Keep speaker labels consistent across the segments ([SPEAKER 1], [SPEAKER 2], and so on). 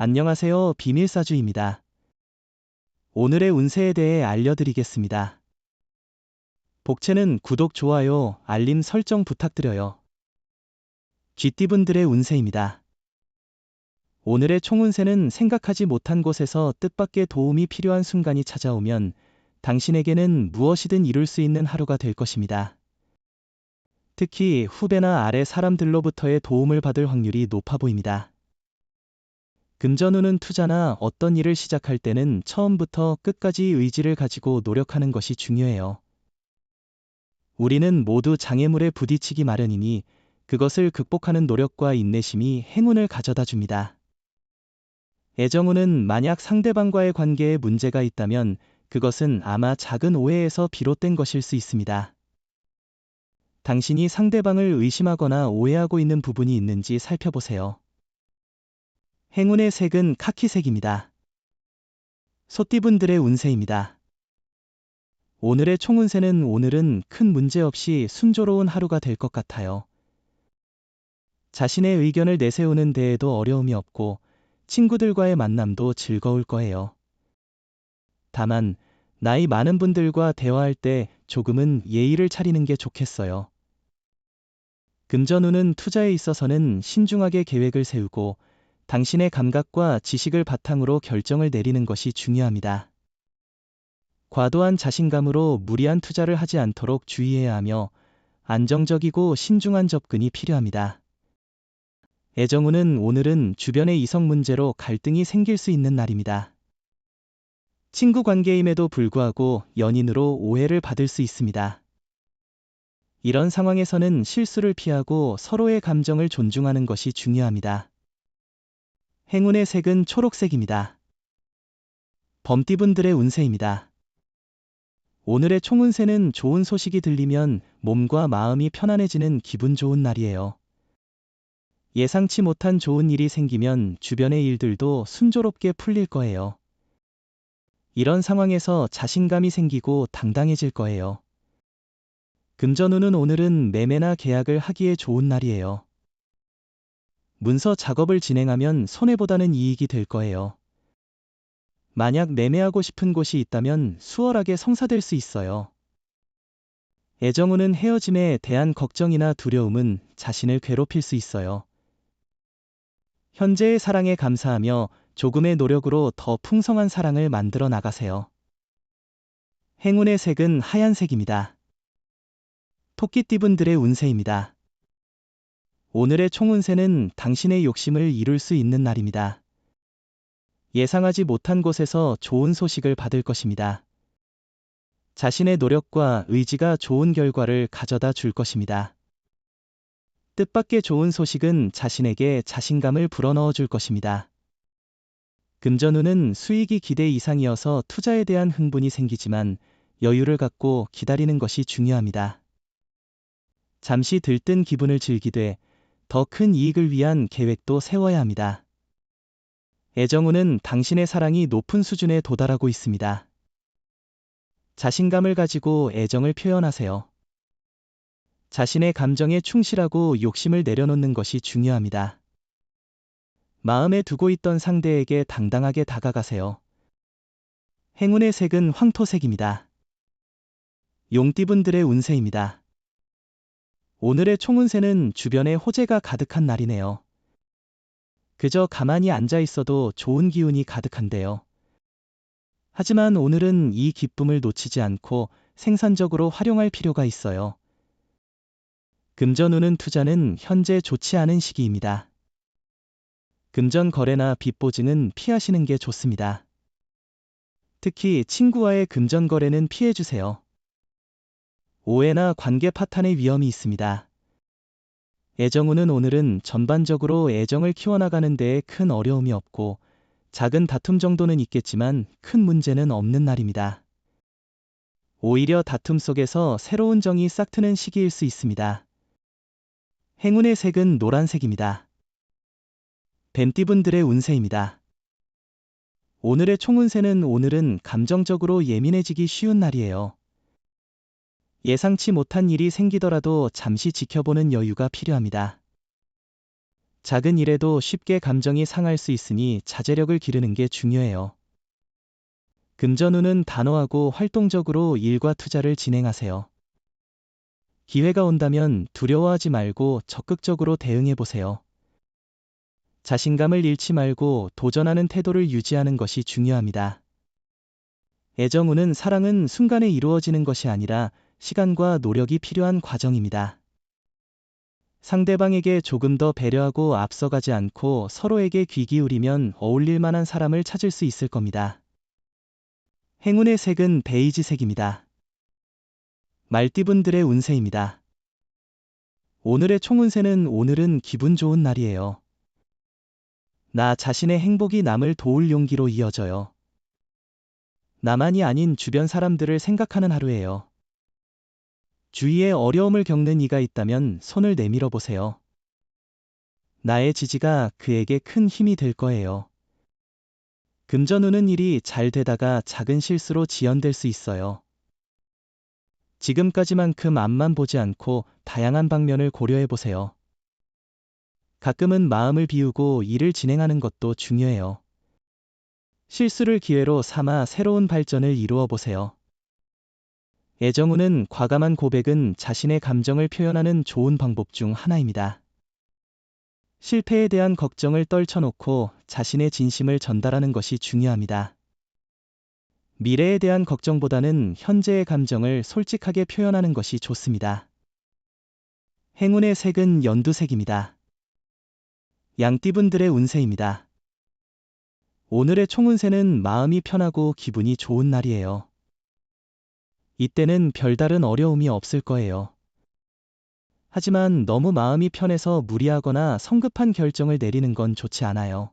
[SPEAKER 1] 안녕하세요. 비밀사주입니다. 오늘의 운세에 대해 알려드리겠습니다. 복채는 구독, 좋아요, 알림 설정 부탁드려요. 쥐띠분들의 운세입니다. 오늘의 총운세는 생각하지 못한 곳에서 뜻밖의 도움이 필요한 순간이 찾아오면 당신에게는 무엇이든 이룰 수 있는 하루가 될 것입니다. 특히 후배나 아래 사람들로부터의 도움을 받을 확률이 높아 보입니다. 금전운은 투자나 어떤 일을 시작할 때는 처음부터 끝까지 의지를 가지고 노력하는 것이 중요해요. 우리는 모두 장애물에 부딪히기 마련이니 그것을 극복하는 노력과 인내심이 행운을 가져다 줍니다. 애정운은 만약 상대방과의 관계에 문제가 있다면 그것은 아마 작은 오해에서 비롯된 것일 수 있습니다. 당신이 상대방을 의심하거나 오해하고 있는 부분이 있는지 살펴보세요. 행운의 색은 카키색입니다. 소띠분들의 운세입니다. 오늘의 총운세는 오늘은 큰 문제 없이 순조로운 하루가 될 것 같아요. 자신의 의견을 내세우는 데에도 어려움이 없고 친구들과의 만남도 즐거울 거예요. 다만 나이 많은 분들과 대화할 때 조금은 예의를 차리는 게 좋겠어요. 금전운은 투자에 있어서는 신중하게 계획을 세우고 당신의 감각과 지식을 바탕으로 결정을 내리는 것이 중요합니다. 과도한 자신감으로 무리한 투자를 하지 않도록 주의해야 하며 안정적이고 신중한 접근이 필요합니다. 애정운은 오늘은 주변의 이성 문제로 갈등이 생길 수 있는 날입니다. 친구 관계임에도 불구하고 연인으로 오해를 받을 수 있습니다. 이런 상황에서는 실수를 피하고 서로의 감정을 존중하는 것이 중요합니다. 행운의 색은 초록색입니다. 범띠분들의 운세입니다. 오늘의 총운세는 좋은 소식이 들리면 몸과 마음이 편안해지는 기분 좋은 날이에요. 예상치 못한 좋은 일이 생기면 주변의 일들도 순조롭게 풀릴 거예요. 이런 상황에서 자신감이 생기고 당당해질 거예요. 금전운은 오늘은 매매나 계약을 하기에 좋은 날이에요. 문서 작업을 진행하면 손해보다는 이익이 될 거예요. 만약 매매하고 싶은 곳이 있다면 수월하게 성사될 수 있어요. 애정운은 헤어짐에 대한 걱정이나 두려움은 자신을 괴롭힐 수 있어요. 현재의 사랑에 감사하며 조금의 노력으로 더 풍성한 사랑을 만들어 나가세요. 행운의 색은 하얀색입니다. 토끼띠분들의 운세입니다. 오늘의 총운세는 당신의 욕심을 이룰 수 있는 날입니다. 예상하지 못한 곳에서 좋은 소식을 받을 것입니다. 자신의 노력과 의지가 좋은 결과를 가져다 줄 것입니다. 뜻밖의 좋은 소식은 자신에게 자신감을 불어넣어 줄 것입니다. 금전운은 수익이 기대 이상이어서 투자에 대한 흥분이 생기지만 여유를 갖고 기다리는 것이 중요합니다. 잠시 들뜬 기분을 즐기되 더 큰 이익을 위한 계획도 세워야 합니다. 애정운은 당신의 사랑이 높은 수준에 도달하고 있습니다. 자신감을 가지고 애정을 표현하세요. 자신의 감정에 충실하고 욕심을 내려놓는 것이 중요합니다. 마음에 두고 있던 상대에게 당당하게 다가가세요. 행운의 색은 황토색입니다. 용띠분들의 운세입니다. 오늘의 총운세는 주변에 호재가 가득한 날이네요. 그저 가만히 앉아 있어도 좋은 기운이 가득한데요. 하지만 오늘은 이 기쁨을 놓치지 않고 생산적으로 활용할 필요가 있어요. 금전운은 투자는 현재 좋지 않은 시기입니다. 금전 거래나 빚 보증은 피하시는 게 좋습니다. 특히 친구와의 금전 거래는 피해주세요. 오해나 관계 파탄의 위험이 있습니다. 애정운은 오늘은 전반적으로 애정을 키워나가는 데에 큰 어려움이 없고 작은 다툼 정도는 있겠지만 큰 문제는 없는 날입니다. 오히려 다툼 속에서 새로운 정이 싹트는 시기일 수 있습니다. 행운의 색은 노란색입니다. 뱀띠분들의 운세입니다. 오늘의 총운세는 오늘은 감정적으로 예민해지기 쉬운 날이에요. 예상치 못한 일이 생기더라도 잠시 지켜보는 여유가 필요합니다. 작은 일에도 쉽게 감정이 상할 수 있으니 자제력을 기르는 게 중요해요. 금전운은 단호하고 활동적으로 일과 투자를 진행하세요. 기회가 온다면 두려워하지 말고 적극적으로 대응해 보세요. 자신감을 잃지 말고 도전하는 태도를 유지하는 것이 중요합니다. 애정운은 사랑은 순간에 이루어지는 것이 아니라 시간과 노력이 필요한 과정입니다. 상대방에게 조금 더 배려하고 앞서가지 않고 서로에게 귀 기울이면 어울릴 만한 사람을 찾을 수 있을 겁니다. 행운의 색은 베이지색입니다. 말띠분들의 운세입니다. 오늘의 총운세는 오늘은 기분 좋은 날이에요. 나 자신의 행복이 남을 도울 용기로 이어져요. 나만이 아닌 주변 사람들을 생각하는 하루예요. 주위에 어려움을 겪는 이가 있다면 손을 내밀어 보세요. 나의 지지가 그에게 큰 힘이 될 거예요. 금전운은 일이 잘 되다가 작은 실수로 지연될 수 있어요. 지금까지만큼 앞만 보지 않고 다양한 방면을 고려해 보세요. 가끔은 마음을 비우고 일을 진행하는 것도 중요해요. 실수를 기회로 삼아 새로운 발전을 이루어 보세요. 애정운은 과감한 고백은 자신의 감정을 표현하는 좋은 방법 중 하나입니다. 실패에 대한 걱정을 떨쳐놓고 자신의 진심을 전달하는 것이 중요합니다. 미래에 대한 걱정보다는 현재의 감정을 솔직하게 표현하는 것이 좋습니다. 행운의 색은 연두색입니다. 양띠분들의 운세입니다. 오늘의 총운세는 마음이 편하고 기분이 좋은 날이에요. 이때는 별다른 어려움이 없을 거예요. 하지만 너무 마음이 편해서 무리하거나 성급한 결정을 내리는 건 좋지 않아요.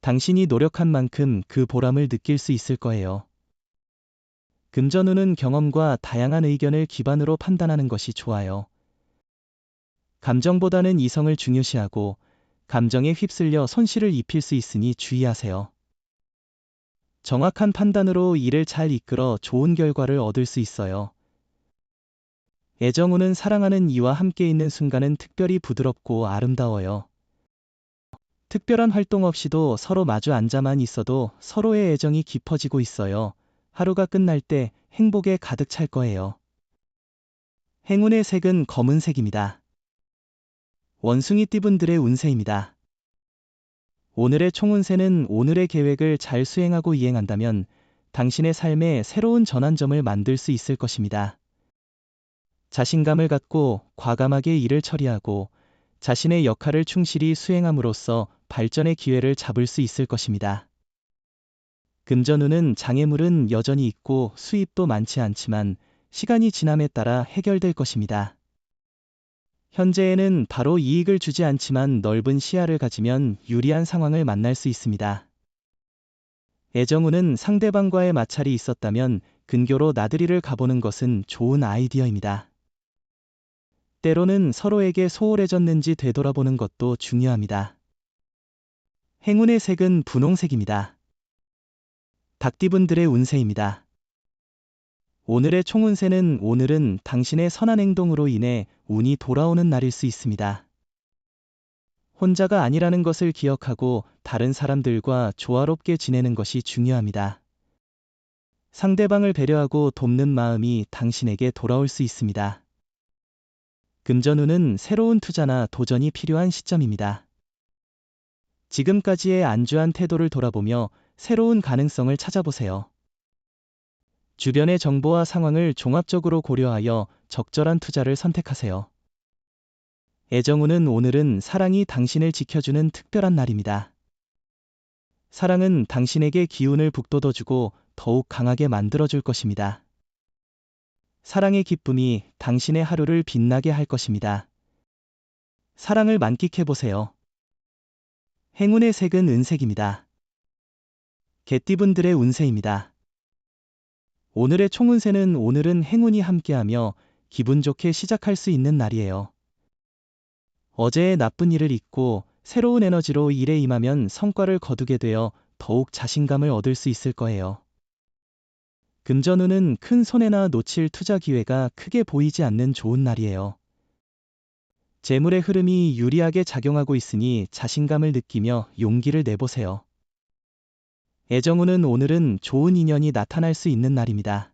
[SPEAKER 1] 당신이 노력한 만큼 그 보람을 느낄 수 있을 거예요. 금전운은 경험과 다양한 의견을 기반으로 판단하는 것이 좋아요. 감정보다는 이성을 중요시하고 감정에 휩쓸려 손실을 입힐 수 있으니 주의하세요. 정확한 판단으로 일을 잘 이끌어 좋은 결과를 얻을 수 있어요. 애정운은 사랑하는 이와 함께 있는 순간은 특별히 부드럽고 아름다워요. 특별한 활동 없이도 서로 마주 앉아만 있어도 서로의 애정이 깊어지고 있어요. 하루가 끝날 때 행복에 가득 찰 거예요. 행운의 색은 검은색입니다. 원숭이띠분들의 운세입니다. 오늘의 총운세는 오늘의 계획을 잘 수행하고 이행한다면 당신의 삶에 새로운 전환점을 만들 수 있을 것입니다. 자신감을 갖고 과감하게 일을 처리하고 자신의 역할을 충실히 수행함으로써 발전의 기회를 잡을 수 있을 것입니다. 금전운은 장애물은 여전히 있고 수입도 많지 않지만 시간이 지남에 따라 해결될 것입니다. 현재에는 바로 이익을 주지 않지만 넓은 시야를 가지면 유리한 상황을 만날 수 있습니다. 애정운은 상대방과의 마찰이 있었다면 근교로 나들이를 가보는 것은 좋은 아이디어입니다. 때로는 서로에게 소홀해졌는지 되돌아보는 것도 중요합니다. 행운의 색은 분홍색입니다. 닭띠분들의 운세입니다. 오늘의 총운세는 오늘은 당신의 선한 행동으로 인해 운이 돌아오는 날일 수 있습니다. 혼자가 아니라는 것을 기억하고 다른 사람들과 조화롭게 지내는 것이 중요합니다. 상대방을 배려하고 돕는 마음이 당신에게 돌아올 수 있습니다. 금전운은 새로운 투자나 도전이 필요한 시점입니다. 지금까지의 안주한 태도를 돌아보며 새로운 가능성을 찾아보세요. 주변의 정보와 상황을 종합적으로 고려하여 적절한 투자를 선택하세요. 애정운은 오늘은 사랑이 당신을 지켜주는 특별한 날입니다. 사랑은 당신에게 기운을 북돋워주고 더욱 강하게 만들어줄 것입니다. 사랑의 기쁨이 당신의 하루를 빛나게 할 것입니다. 사랑을 만끽해보세요. 행운의 색은 은색입니다. 개띠분들의 운세입니다. 오늘의 총운세는 오늘은 행운이 함께하며 기분 좋게 시작할 수 있는 날이에요. 어제의 나쁜 일을 잊고 새로운 에너지로 일에 임하면 성과를 거두게 되어 더욱 자신감을 얻을 수 있을 거예요. 금전운은 큰 손해나 놓칠 투자 기회가 크게 보이지 않는 좋은 날이에요. 재물의 흐름이 유리하게 작용하고 있으니 자신감을 느끼며 용기를 내보세요. 애정운은 오늘은 좋은 인연이 나타날 수 있는 날입니다.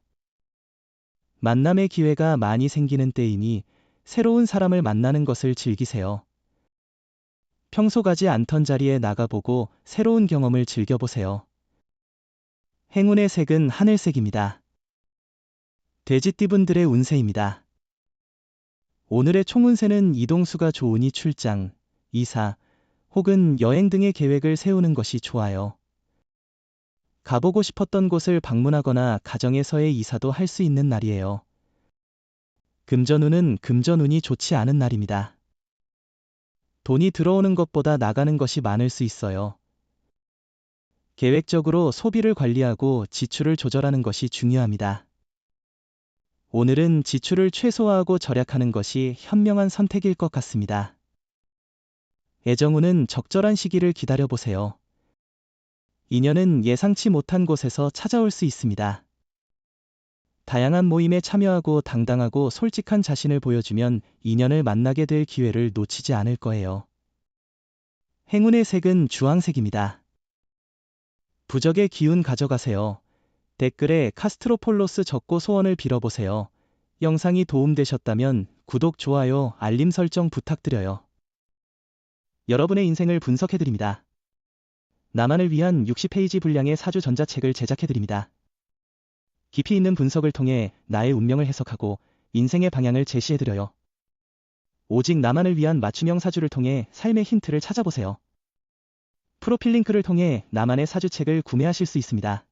[SPEAKER 1] 만남의 기회가 많이 생기는 때이니 새로운 사람을 만나는 것을 즐기세요. 평소 가지 않던 자리에 나가보고 새로운 경험을 즐겨보세요. 행운의 색은 하늘색입니다. 돼지띠분들의 운세입니다. 오늘의 총운세는 이동수가 좋으니 출장, 이사, 혹은 여행 등의 계획을 세우는 것이 좋아요. 가보고 싶었던 곳을 방문하거나 가정에서의 이사도 할 수 있는 날이에요. 금전운은 금전운이 좋지 않은 날입니다. 돈이 들어오는 것보다 나가는 것이 많을 수 있어요. 계획적으로 소비를 관리하고 지출을 조절하는 것이 중요합니다. 오늘은 지출을 최소화하고 절약하는 것이 현명한 선택일 것 같습니다. 애정운은 적절한 시기를 기다려보세요. 인연은 예상치 못한 곳에서 찾아올 수 있습니다. 다양한 모임에 참여하고 당당하고 솔직한 자신을 보여주면 인연을 만나게 될 기회를 놓치지 않을 거예요. 행운의 색은 주황색입니다. 부적의 기운 가져가세요. 댓글에 카스트로폴로스 적고 소원을 빌어보세요. 영상이 도움되셨다면 구독, 좋아요, 알림 설정 부탁드려요. 여러분의 인생을 분석해드립니다. 나만을 위한 60페이지 분량의 사주 전자책을 제작해드립니다. 깊이 있는 분석을 통해 나의 운명을 해석하고 인생의 방향을 제시해드려요. 오직 나만을 위한 맞춤형 사주를 통해 삶의 힌트를 찾아보세요. 프로필 링크를 통해 나만의 사주책을 구매하실 수 있습니다.